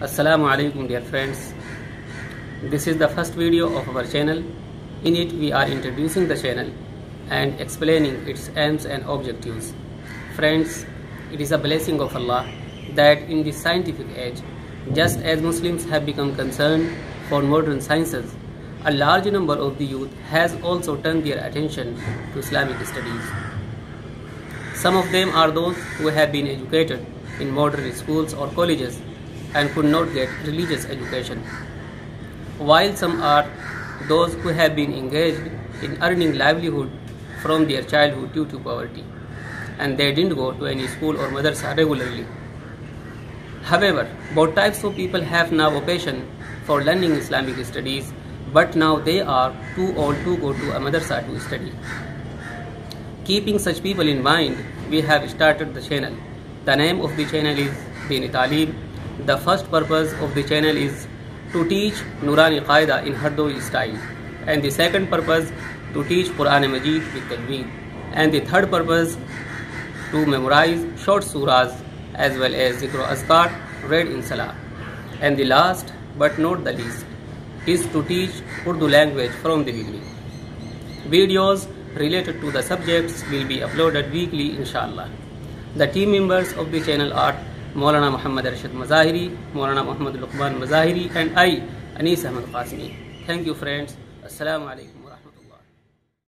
Assalamu alaikum dear friends. This is the first video of our channel. In it we are introducing the channel and explaining its aims and objectives. Friends, it is a blessing of Allah that in this scientific age, just as Muslims have become concerned for modern sciences, a large number of the youth has also turned their attention to Islamic studies. Some of them are those who have been educated in modern schools or colleges and could not get religious education, while some are those who have been engaged in earning livelihood from their childhood due to poverty, and they didn't go to any school or madrasa regularly. However, both types of people have now a passion for learning Islamic studies, but now they are too old to go to a madrasa to study. Keeping such people in mind, we have started the channel. The name of the channel is Deen Taaleem. The first purpose of the channel is to teach Nurani Qaida in Hardowi style, and the second purpose to teach Quran Majid with Tajweed, and the third purpose to memorize short surahs as well as Zikr Azkar read in Salah, and the last but not the least is to teach Urdu language from the beginning. Videos related to the subjects will be uploaded weekly inshallah. The team members of the channel are Maulana Muhammad Rashid Mazahiri, Maulana Muhammad Luqman Mazahiri, and I, Anis Ahmad Qasmi. Thank you friends. Assalamu alaikum.